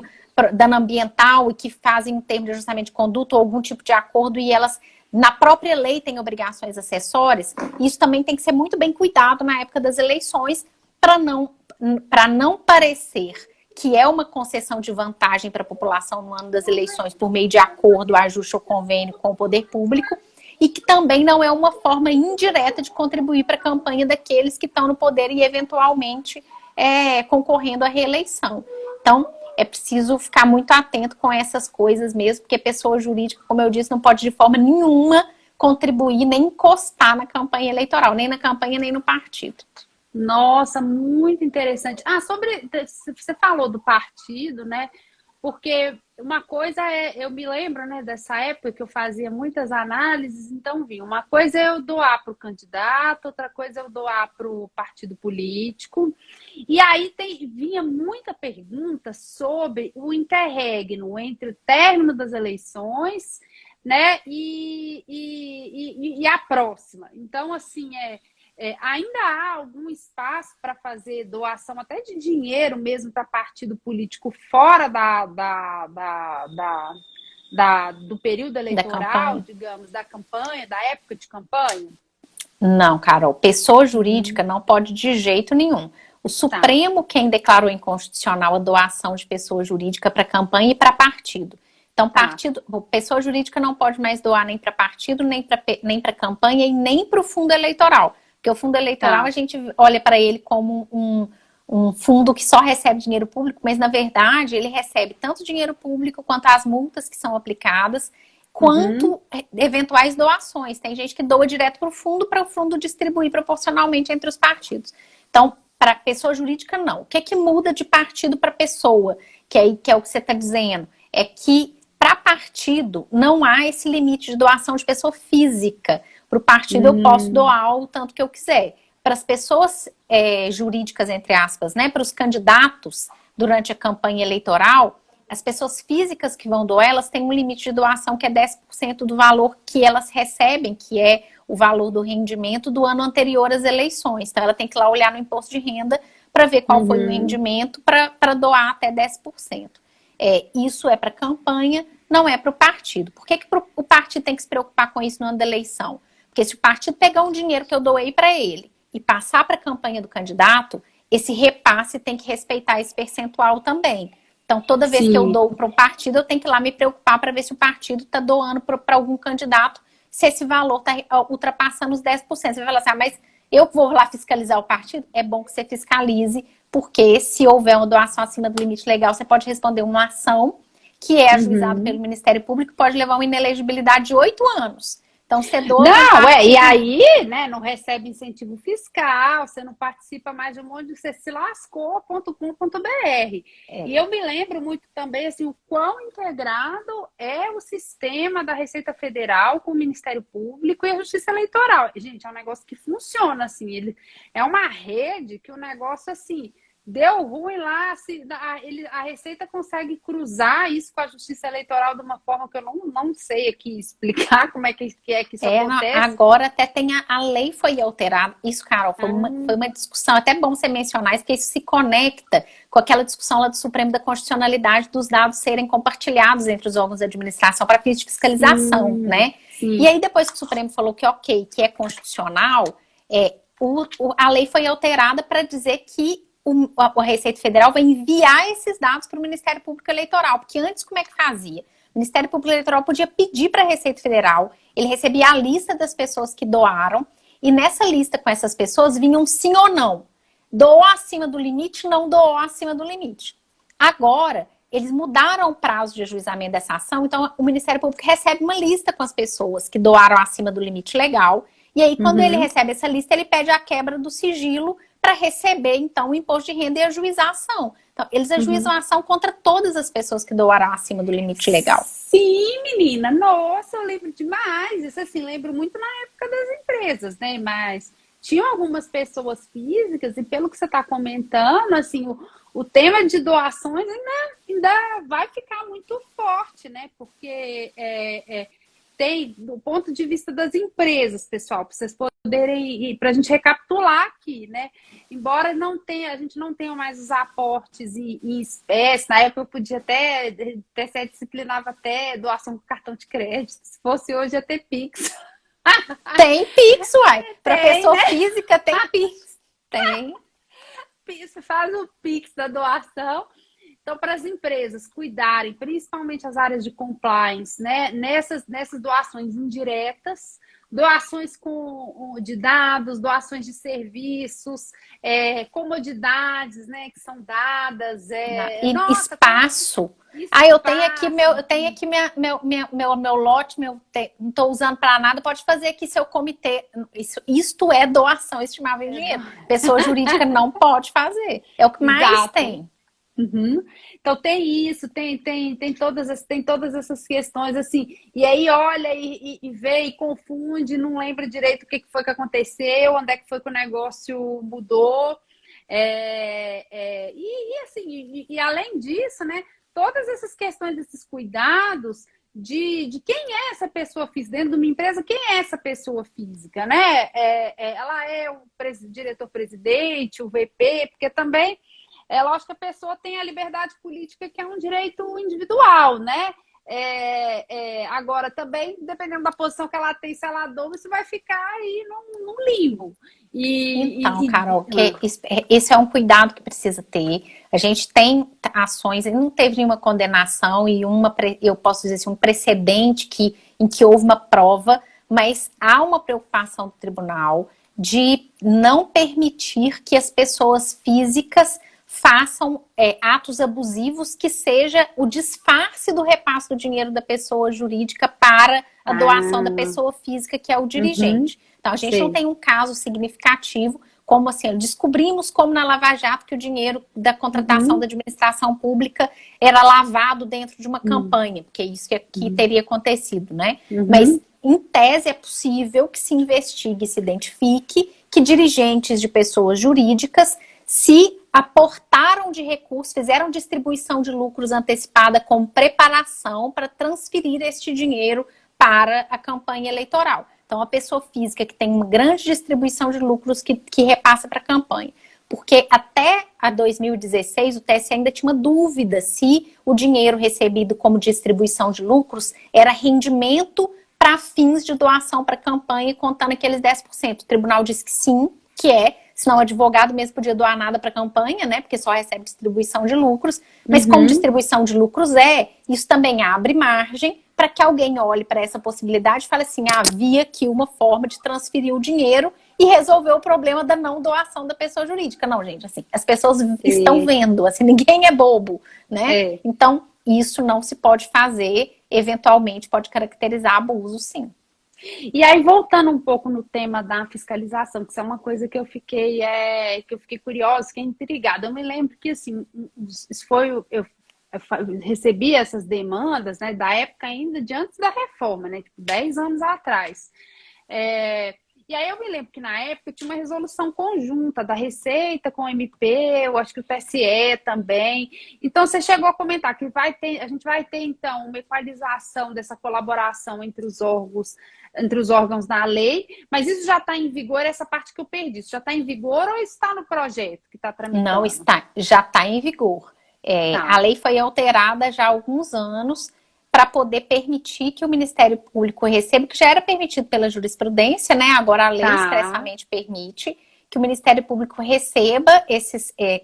dano ambiental e que fazem um termo de ajustamento de conduta ou algum tipo de acordo e elas, na própria lei, têm obrigações acessórias. Isso também tem que ser muito bem cuidado na época das eleições para não parecer que é uma concessão de vantagem para a população no ano das eleições por meio de acordo, ajuste ou convênio com o poder público e que também não é uma forma indireta de contribuir para a campanha daqueles que estão no poder e eventualmente concorrendo à reeleição. Então, é preciso ficar muito atento com essas coisas mesmo, porque pessoa jurídica, como eu disse, não pode de forma nenhuma contribuir nem encostar na campanha eleitoral, nem na campanha, nem no partido. Nossa, muito interessante. Você falou do partido, né? Porque uma coisa eu me lembro, né, dessa época que eu fazia muitas análises, então uma coisa é eu doar para o candidato, outra coisa é eu doar para o partido político. E aí vinha muita pergunta sobre o interregno entre o término das eleições, né, e a próxima. Então, assim, ainda há algum espaço para fazer doação até de dinheiro mesmo para partido político fora do período Da eleitoral, campanha. digamos, da campanha, da época de campanha? Não, Carol, pessoa jurídica não pode de jeito nenhum. O Tá. Supremo quem declarou inconstitucional a doação de pessoa jurídica para campanha e para partido. Então, Tá. pessoa jurídica não pode mais doar nem para partido, nem para campanha e nem para o fundo eleitoral. Porque o fundo eleitoral Tá. a gente olha para ele como um fundo que só recebe dinheiro público, mas na verdade ele recebe tanto dinheiro público quanto as multas que são aplicadas, Uhum. quanto eventuais doações. Tem gente que doa direto para o fundo distribuir proporcionalmente entre os partidos. Então, para pessoa jurídica, não. O que é que muda de partido para pessoa? Que é o que você está dizendo. É que para partido não há esse limite de doação de pessoa física. Para o partido eu posso doar o tanto que eu quiser. Para as pessoas jurídicas, entre aspas, né, para os candidatos durante a campanha eleitoral, as pessoas físicas que vão doar, elas têm um limite de doação que é 10% do valor que elas recebem, que é o valor do rendimento do ano anterior às eleições. Então, ela tem que ir lá olhar no imposto de renda para ver qual foi o rendimento para doar até 10%. Isso é para campanha, não é para o partido. Por que o partido tem que se preocupar com isso no ano da eleição? Porque se o partido pegar um dinheiro que eu doei para ele e passar para a campanha do candidato, esse repasse tem que respeitar esse percentual também. Então, toda vez que eu Sim. dou para um partido, eu tenho que ir lá me preocupar para ver se o partido está doando para algum candidato, se esse valor está ultrapassando os 10%. Você vai falar assim, mas eu vou lá fiscalizar o partido? É bom que você fiscalize, porque se houver uma doação acima do limite legal, você pode responder uma ação que é ajuizada pelo Ministério Público, pode levar uma inelegibilidade de 8 anos. Então, você doa para um Não, partido. e aí, né, não recebe incentivo fiscal, você não participa mais de um monte de, você se lascou.com.br. E eu me lembro muito também, assim, o quão integrado é o sistema da Receita Federal com o Ministério Público e a Justiça Eleitoral. Gente, é um negócio que funciona, assim, é uma rede que o negócio, assim, deu ruim lá, a Receita consegue cruzar isso com a Justiça Eleitoral de uma forma que eu não sei aqui explicar como é que isso acontece. Agora até tem a lei foi alterada. Isso, Carol, foi uma discussão, até bom você mencionar isso, porque isso se conecta com aquela discussão lá do Supremo da constitucionalidade dos dados serem compartilhados entre os órgãos de administração para fins de fiscalização, né? Sim. E aí, depois que o Supremo falou que ok, que é constitucional, a lei foi alterada para dizer que a Receita Federal vai enviar esses dados para o Ministério Público Eleitoral, porque antes como é que fazia? O Ministério Público Eleitoral podia pedir para a Receita Federal, ele recebia a lista das pessoas que doaram, e nessa lista com essas pessoas vinham sim ou não. Doou acima do limite, não doou acima do limite. Agora, eles mudaram o prazo de ajuizamento dessa ação, então o Ministério Público recebe uma lista com as pessoas que doaram acima do limite legal, e aí quando ele recebe essa lista, ele pede a quebra do sigilo para receber, então, o imposto de renda e ajuizar a ação. Então, eles ajuizam a ação contra todas as pessoas que doaram acima do limite legal. Sim, menina. Nossa, eu lembro demais. Isso, assim, lembro muito na época das empresas, né? Mas tinham algumas pessoas físicas e pelo que você está comentando, assim, o tema de doações ainda vai ficar muito forte, né? Porque tem, do ponto de vista das empresas, pessoal, para vocês poderem, para a gente recapitular aqui, né? Embora a gente não tenha mais os aportes em espécie, na época eu podia até se disciplinava até doação com cartão de crédito, se fosse hoje ia ter Pix. Tem Pix, uai. Para pessoa né? física tem Pix. Tem. Você faz o Pix da doação. Então, para as empresas cuidarem, principalmente as áreas de compliance, né, nessas doações indiretas, doações de dados, doações de serviços, comodidades, né, que são dadas. Espaço. Eu tenho aqui meu lote, não estou usando para nada, pode fazer aqui seu comitê. Isto é doação estimável em dinheiro. Pessoa jurídica não pode fazer. É o que mais tem. Então tem isso, tem todas essas questões assim, e aí olha e vê e confunde, não lembra direito o que foi que aconteceu, onde é que foi que o negócio mudou, assim, e além disso, né, todas essas questões desses cuidados de quem é essa pessoa física dentro de uma empresa, quem é essa pessoa física, né? Ela é o diretor-presidente, o VP, porque também é lógico que a pessoa tem a liberdade política, que é um direito individual, né? Agora, também, dependendo da posição que ela tem, se ela doa, você vai ficar aí num limbo. Então, Carol, esse é um cuidado que precisa ter. A gente tem ações, não teve nenhuma condenação e eu posso dizer assim, um precedente em que houve uma prova, mas há uma preocupação do tribunal de não permitir que as pessoas físicas façam atos abusivos que seja o disfarce do repasse do dinheiro da pessoa jurídica para a doação da pessoa física, que é o dirigente. Então, a gente não tem um caso significativo, como assim, descobrimos como na Lava Jato que o dinheiro da contratação da administração pública era lavado dentro de uma campanha, porque isso aqui teria acontecido, né? Mas, em tese, é possível que se investigue e se identifique que dirigentes de pessoas jurídicas se aportaram de recursos, fizeram distribuição de lucros antecipada com preparação para transferir este dinheiro para a campanha eleitoral. Então, a pessoa física que tem uma grande distribuição de lucros que repassa para a campanha. Porque até a 2016, o TSE ainda tinha uma dúvida se o dinheiro recebido como distribuição de lucros era rendimento para fins de doação para a campanha, contando aqueles 10%. O tribunal disse que sim, que senão o advogado mesmo podia doar nada para a campanha, né? Porque só recebe distribuição de lucros. Mas como distribuição de lucros isso também abre margem para que alguém olhe para essa possibilidade e fale assim, havia aqui uma forma de transferir o dinheiro e resolver o problema da não doação da pessoa jurídica. Não, gente, assim, as pessoas estão vendo, assim, ninguém é bobo, né? Então, isso não se pode fazer, eventualmente pode caracterizar abuso, sim. E aí, voltando um pouco no tema da fiscalização, que isso é uma coisa que eu fiquei curiosa, fiquei intrigada. Eu me lembro que, assim, eu recebi essas demandas, né, da época ainda de antes da reforma, né, tipo 10 anos atrás. E aí eu me lembro que na época tinha uma resolução conjunta da Receita com o MP, eu acho que o TSE também. Então você chegou a comentar que a gente vai ter então uma equalização dessa colaboração entre os órgãos da lei, mas isso já está em vigor, essa parte que eu perdi, isso já está em vigor ou está no projeto que está tramitando? Não está, já está em vigor. A lei foi alterada já há alguns anos para poder permitir que o Ministério Público receba, que já era permitido pela jurisprudência, né? Agora a lei expressamente permite que o Ministério Público receba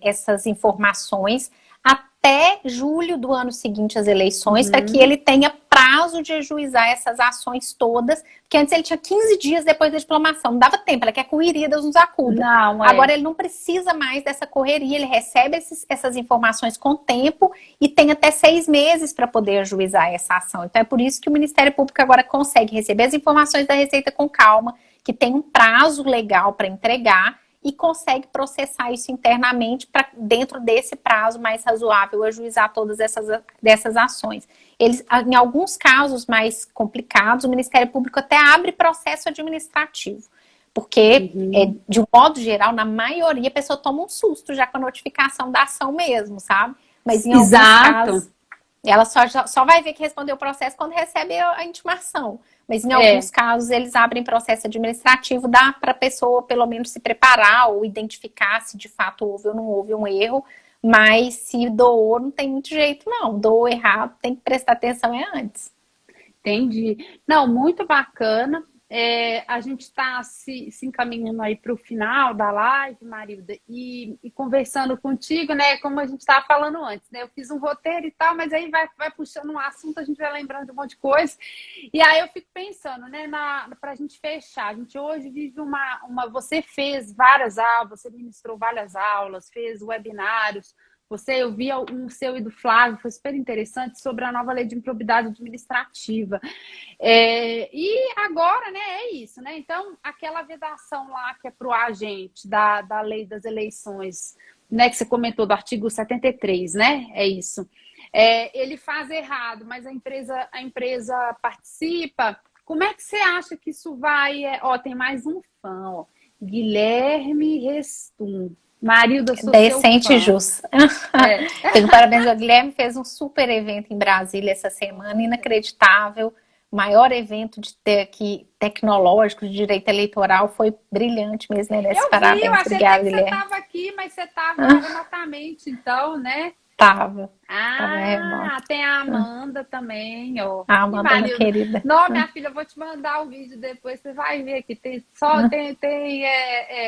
essas informações até julho do ano seguinte às eleições, para que ele tenha prazo de ajuizar essas ações todas, porque antes ele tinha 15 dias depois da diplomação, não dava tempo, ela quer correria, Deus nos acuda. Agora ele não precisa mais dessa correria, ele recebe essas informações com tempo e tem até 6 meses para poder ajuizar essa ação. Então é por isso que o Ministério Público agora consegue receber as informações da Receita com calma, que tem um prazo legal para entregar, e consegue processar isso internamente para, dentro desse prazo mais razoável, ajuizar todas dessas ações. Em alguns casos mais complicados, o Ministério Público até abre processo administrativo, porque, de um modo geral, na maioria, a pessoa toma um susto já com a notificação da ação mesmo, sabe? Mas em alguns casos, ela só vai ver que respondeu o processo quando recebe a intimação. Mas em alguns casos eles abrem processo administrativo, dá para a pessoa pelo menos se preparar ou identificar se de fato houve ou não houve um erro, mas se doou não tem muito jeito não, doou errado, tem que prestar atenção antes. Entendi. Não, muito bacana. A gente está se encaminhando aí para o final da live, Marilda, e conversando contigo, né? Como a gente estava falando antes, né? Eu fiz um roteiro e tal, mas aí vai puxando um assunto, a gente vai lembrando de um monte de coisa. E aí eu fico pensando, né? Para a gente fechar, a gente hoje vive você fez várias aulas, você ministrou várias aulas, fez webinários. Eu vi um seu e do Flávio, foi super interessante, sobre a nova lei de improbidade administrativa. E agora, né, é isso, né? Então, aquela vedação lá que é para o agente da lei das eleições, né, que você comentou do artigo 73, né? É isso. Ele faz errado, mas a empresa participa. Como é que você acha que isso vai... tem mais um fã, ó. Guilherme Restum. Marilda, sou seu Decente e fã. justo. É. Tenho parabéns ao Guilherme, fez um super evento em Brasília essa semana, inacreditável. Maior evento tecnológico de direito eleitoral, foi brilhante mesmo, merece Eu vi, eu parabéns. achei até Obrigada, que você Guilherme. estava aqui, mas você estava remotamente, então, né? Tava Ah, remoto. tem a Amanda também, ó. A E Amanda, uma Marilda. querida. Não, minha filha, eu vou te mandar o vídeo depois, você vai ver que tem só tem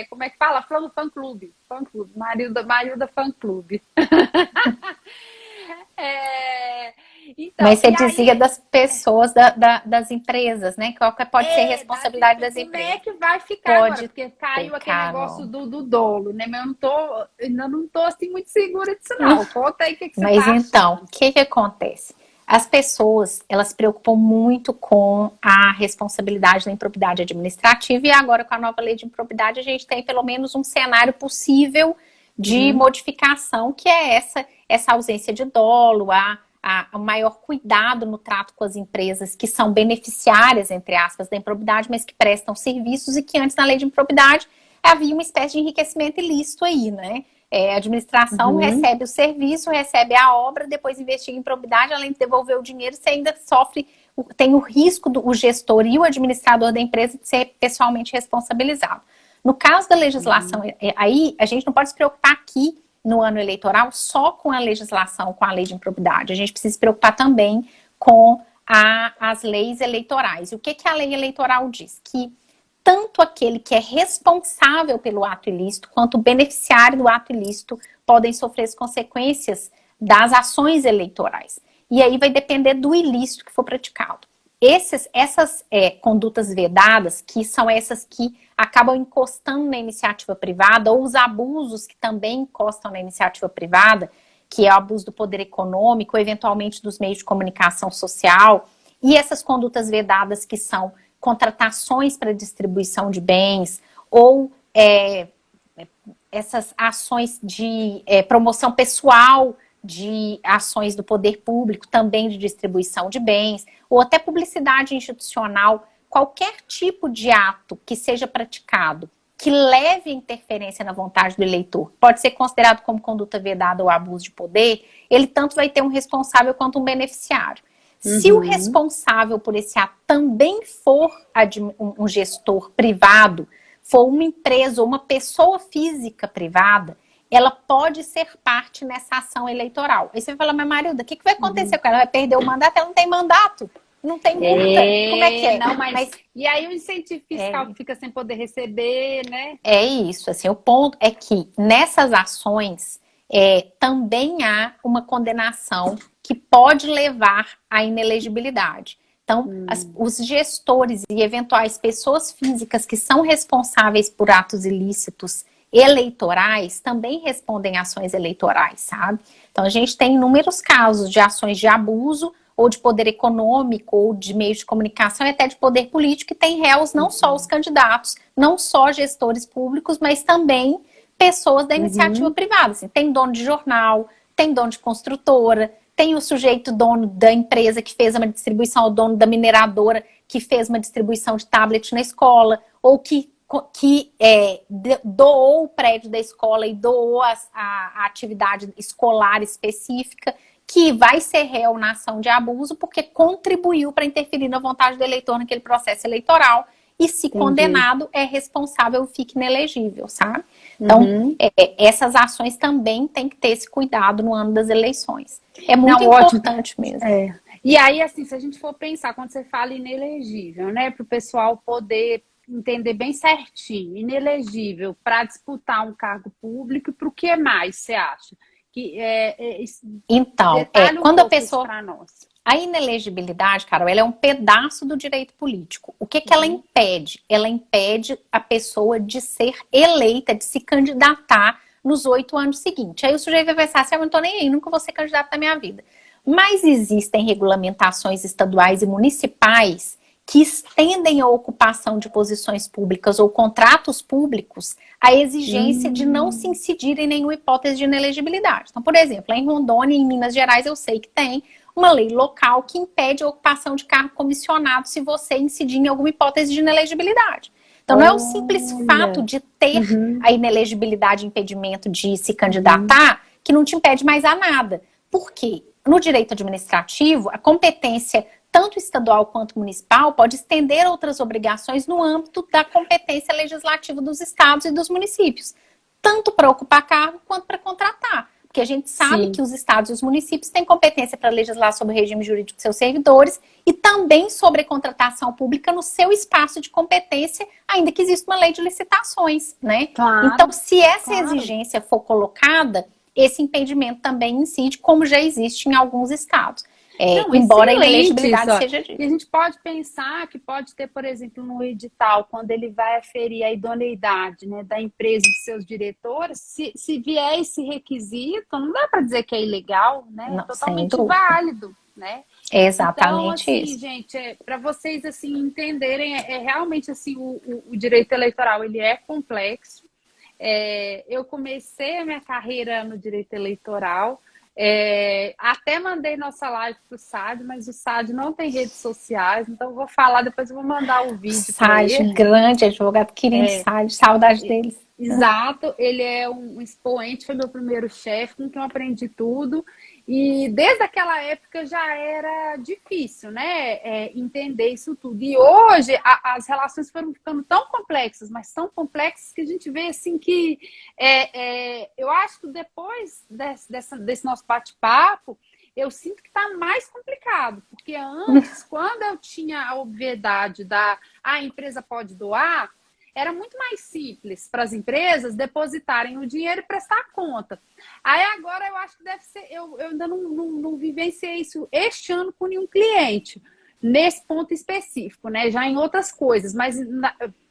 como é que fala? Fã clube. Fã clube. Marilda Fã Clube. É, então, Mas você e dizia aí das pessoas, das empresas, né? Qual que pode ser a responsabilidade das como é empresas? que vai ficar agora? Pode Porque ter, caiu aquele negócio Carol. do dolo, né? Mas eu não tô, ainda não tô assim muito segura disso, não. Conta aí o que você Mas tá então, achando. o que que acontece? As pessoas, elas se preocupam muito com a responsabilidade da improbidade administrativa e agora com a nova lei de improbidade a gente tem pelo menos um cenário possível de Uhum, modificação, que é essa ausência de dolo, o maior cuidado no trato com as empresas que são beneficiárias, entre aspas, da improbidade, mas que prestam serviços e que antes na lei de improbidade havia uma espécie de enriquecimento ilícito aí, né? A administração uhum, recebe o serviço, recebe a obra, depois investiga em improbidade, além de devolver o dinheiro, você ainda sofre, tem o risco do o gestor e o administrador da empresa de ser pessoalmente responsabilizado. No caso da legislação, uhum, aí a gente não pode se preocupar aqui no ano eleitoral só com a legislação, com a lei de improbidade. A gente precisa se preocupar também com as leis eleitorais. E o que, que a lei eleitoral diz? Que tanto aquele que é responsável pelo ato ilícito, quanto o beneficiário do ato ilícito podem sofrer as consequências das ações eleitorais. E aí vai depender do ilícito que for praticado. Essas condutas vedadas, que são essas que acabam encostando na iniciativa privada, ou os abusos que também encostam na iniciativa privada, que é o abuso do poder econômico, ou eventualmente dos meios de comunicação social, e essas condutas vedadas que são contratações para distribuição de bens, ou essas ações de promoção pessoal de ações do poder público, também de distribuição de bens, ou até publicidade institucional, qualquer tipo de ato que seja praticado que leve a interferência na vontade do eleitor, pode ser considerado como conduta vedada ou abuso de poder, ele tanto vai ter um responsável quanto um beneficiário. Se o uhum. responsável por esse ato também for um gestor privado, for uma empresa ou uma pessoa física privada, ela pode ser parte nessa ação eleitoral. Aí você vai falar, mas Marilda, o que vai acontecer com ela? Ela vai perder o mandato? Ela não tem mandato, não tem multa. Como é que é? Não, mas Mas e aí o incentivo é, fiscal que fica sem poder receber, né? é isso, assim, o ponto é que nessas ações também há uma condenação que pode levar à inelegibilidade. Então, os gestores e eventuais pessoas físicas que são responsáveis por atos ilícitos eleitorais também respondem a ações eleitorais, sabe? Então, a gente tem inúmeros casos de ações de abuso ou de poder econômico, ou de meios de comunicação, e até de poder político, que tem réus não só os candidatos, não só gestores públicos, mas também pessoas da iniciativa Uhum, privada. Assim, tem dono de jornal, tem dono de construtora, tem o sujeito dono da empresa que fez uma distribuição, o dono da mineradora que fez uma distribuição de tablet na escola, ou que doou o prédio da escola e doou a atividade escolar específica, que vai ser réu na ação de abuso porque contribuiu para interferir na vontade do eleitor naquele processo eleitoral e, se entendi. condenado, é responsável, fique inelegível, sabe? Então, Uhum. essas ações também têm que ter esse cuidado no ano das eleições. É muito Não, ótimo. importante mesmo. E aí, assim, se a gente for pensar, quando você fala inelegível, né, para o pessoal poder entender bem certinho, inelegível para disputar um cargo público, para o que mais você acha? Que Então, detalhe um quando a pouco isso pessoa... para nós. A inelegibilidade, Carol, ela é um pedaço do direito político. O que ela impede? Ela impede a pessoa de ser eleita, de se candidatar nos 8 anos seguintes. Aí o sujeito vai pensar assim, eu não estou nem aí, nunca vou ser candidato na minha vida. Mas existem regulamentações estaduais e municipais que estendem a ocupação de posições públicas ou contratos públicos a exigência de não se incidir em nenhuma hipótese de inelegibilidade. Então, por exemplo, em Rondônia e em Minas Gerais eu sei que tem uma lei local que impede a ocupação de cargo comissionado se você incidir em alguma hipótese de inelegibilidade. Então, não é o simples fato de ter a inelegibilidade e impedimento de se candidatar que não te impede mais a nada. Por quê? No direito administrativo, a competência tanto estadual quanto municipal pode estender outras obrigações no âmbito da competência legislativa dos estados e dos municípios, tanto para ocupar cargo quanto para contratar. Porque a gente sabe que os estados e os municípios têm competência para legislar sobre o regime jurídico de seus servidores e também sobre a contratação pública no seu espaço de competência, ainda que exista uma lei de licitações, né? Claro, então, se essa exigência for colocada, esse impedimento também incide, como já existe em alguns estados. Não, embora a inelegibilidade seja dita. E a gente pode pensar que pode ter, por exemplo, no edital, quando ele vai aferir a idoneidade, né, da empresa e de seus diretores, se vier esse requisito, não dá para dizer que é ilegal, né? Não, é totalmente válido, né? É exatamente então, assim, isso. gente, para vocês assim entenderem, realmente assim o direito eleitoral ele é complexo. Eu comecei a minha carreira no direito eleitoral. Até mandei nossa live para o SAD, mas o SAD não tem redes sociais, então eu vou falar, depois eu vou mandar o vídeo para ele. Grande advogado, querido SAD, saudade deles. Exato, ele é um expoente, foi meu primeiro chefe, com quem eu aprendi tudo. E desde aquela época já era difícil, né, entender isso tudo. E hoje as relações foram ficando tão complexas, mas tão complexas que a gente vê assim que eu acho que depois desse nosso bate-papo, eu sinto que está mais complicado, porque antes, quando eu tinha a obviedade a empresa pode doar, era muito mais simples para as empresas depositarem o dinheiro e prestar conta. Aí agora eu acho que deve ser, eu ainda não vivenciei isso este ano com nenhum cliente, nesse ponto específico, né? Já em outras coisas, mas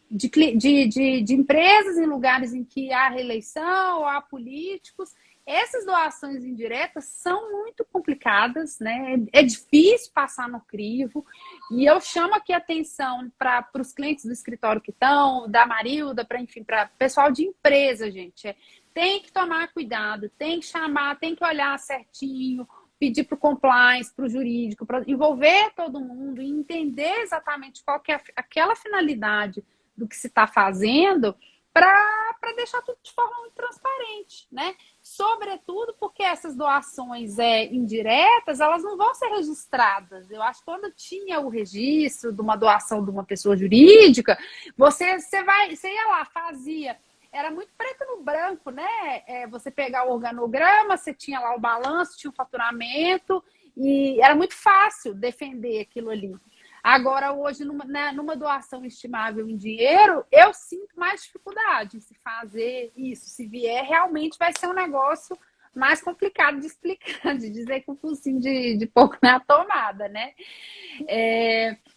de empresas em lugares em que há reeleição ou há políticos, essas doações indiretas são muito complicadas, né? É difícil passar no crivo. E eu chamo aqui a atenção para os clientes do escritório que estão, da Marilda, para pessoal de empresa, gente. Tem que tomar cuidado, tem que chamar, tem que olhar certinho, pedir para o compliance, para o jurídico, para envolver todo mundo e entender exatamente qual que é aquela finalidade do que se está fazendo para deixar tudo de forma muito transparente, né? Sobretudo porque essas doações indiretas, elas não vão ser registradas. Eu acho que quando tinha o registro de uma doação de uma pessoa jurídica, você ia lá, fazia. Era muito preto no branco, né? Você pegar o organograma, você tinha lá o balanço, tinha o faturamento, e era muito fácil defender aquilo ali. Agora, hoje, numa doação estimável em dinheiro, eu sinto mais dificuldade em se fazer isso. Se vier, realmente vai ser um negócio mais complicado de explicar, de dizer com o focinho de pouco na tomada, né?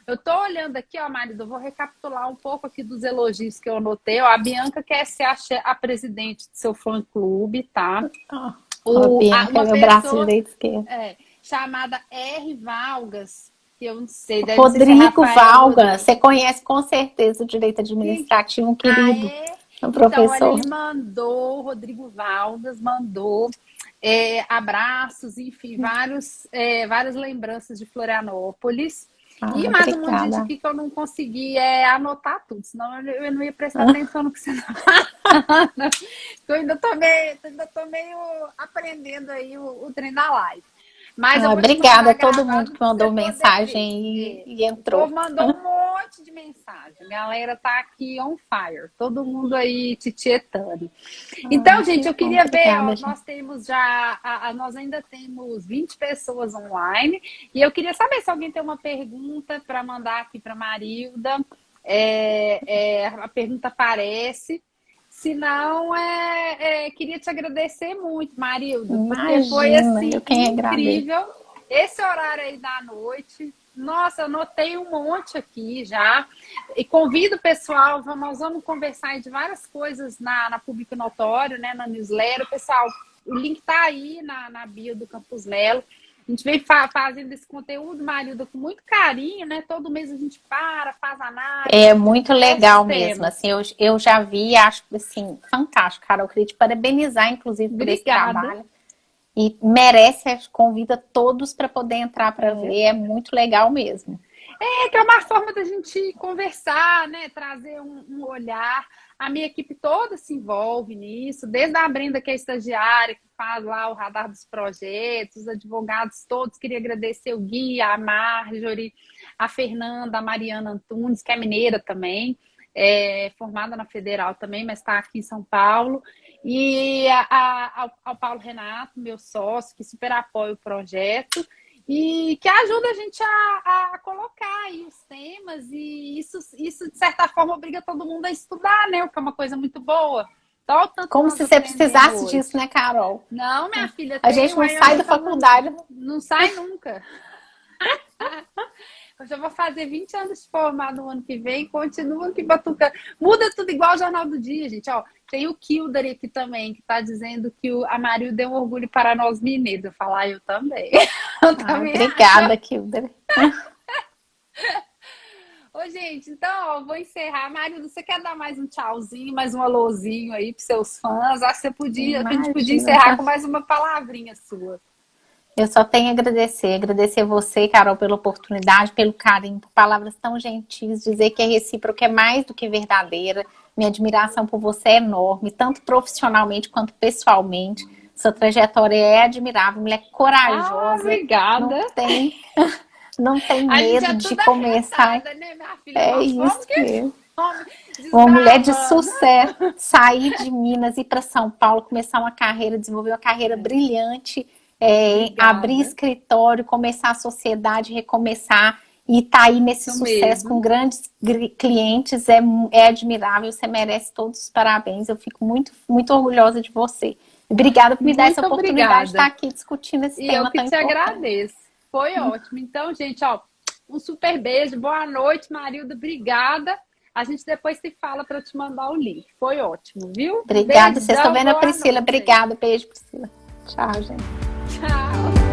Eu tô olhando aqui, ó, Marida, eu vou recapitular um pouco aqui dos elogios que eu anotei. Ó, a Bianca quer ser a presidente do seu fã-clube, tá? A Bianca é meu braço direito e esquerdo. Chamada R. Valgas, que eu não sei, deve Rodrigo ser Valga, você conhece com certeza o direito administrativo, um querido professor. Então, ele mandou, o Rodrigo Valgas mandou abraços, enfim, várias lembranças de Florianópolis. E mais um monte de gente aqui que eu não consegui anotar tudo, senão eu não ia prestar atenção no que você está falando. Eu ainda tô meio aprendendo aí o trem da live. Mas obrigada a todo mundo que mandou mensagem e entrou. Mandou um monte de mensagem. A galera tá aqui on fire. Todo mundo aí titietando. Então, gente, eu queria ver, nós temos nós ainda temos 20 pessoas online. E eu queria saber se alguém tem uma pergunta para mandar aqui para Marilda. A pergunta aparece. Se não, queria te agradecer muito, Marilda, porque foi assim incrível. Esse horário aí da noite, nossa, anotei um monte aqui já. E convido o pessoal, nós vamos conversar aí de várias coisas na Público Notório, né, na newsletter. Pessoal, o link tá aí na bio do Campus Melo. A gente vem fazendo esse conteúdo, Marilda, com muito carinho, né? Todo mês a gente faz análise. É muito legal mesmo, assim, eu já vi e acho, assim, fantástico, Carol. Eu queria te parabenizar, inclusive, por esse trabalho. E convida todos para poder entrar para ver, é muito legal mesmo. que é uma forma da gente conversar, né? Trazer um olhar. A minha equipe toda se envolve nisso, desde a Brenda, que é estagiária, que faz lá o radar dos projetos, os advogados todos. Queria agradecer o Gui, a Marjorie, a Fernanda, a Mariana Antunes, que é mineira também, formada na Federal também, mas está aqui em São Paulo. E ao Paulo Renato, meu sócio, que super apoia o projeto. E que ajuda a gente a colocar aí os temas, e isso, de certa forma, obriga todo mundo a estudar, né? O que é uma coisa muito boa. Então, tanto Como se você precisasse hoje. disso, né, Carol? Não, minha filha, a gente não sai da faculdade. Não sai nunca. Eu já vou fazer 20 anos de formado no ano que vem, continua aqui batucando. Muda tudo igual o Jornal do Dia, gente. Ó, tem o Kildare aqui também, que está dizendo que a Mario deu um orgulho para nós mineiros. Eu falo, eu também. Eu também obrigada, Kildare. Ô, gente, então, ó, vou encerrar. Mario, você quer dar mais um tchauzinho, mais um alôzinho aí para seus fãs? Acho que a gente podia encerrar com mais uma palavrinha sua. Eu só tenho a agradecer você, Carol, pela oportunidade, pelo carinho, por palavras tão gentis, dizer que é recíproca é mais do que verdadeira. Minha admiração por você é enorme, tanto profissionalmente quanto pessoalmente. Sua trajetória é admirável, mulher corajosa. Obrigada. Não tem medo de começar. Né, minha filha? É isso mesmo. Uma mulher de sucesso, sair de Minas, ir para São Paulo, começar uma carreira, desenvolver uma carreira brilhante. Abrir escritório, começar a sociedade, recomeçar e tá aí nesse sucesso com grandes clientes, é admirável, você merece todos os parabéns, eu fico muito, muito orgulhosa de você. Obrigada por me dar essa oportunidade de estar aqui discutindo esse tema tão importante. Eu que te agradeço, foi ótimo. Então, gente, ó, um super beijo, boa noite, Marilda, obrigada. A gente depois se fala para te mandar o link, foi ótimo, viu? Obrigada, vocês estão vendo a Priscila, obrigada, beijo, Priscila. Tchau, gente. Tchau.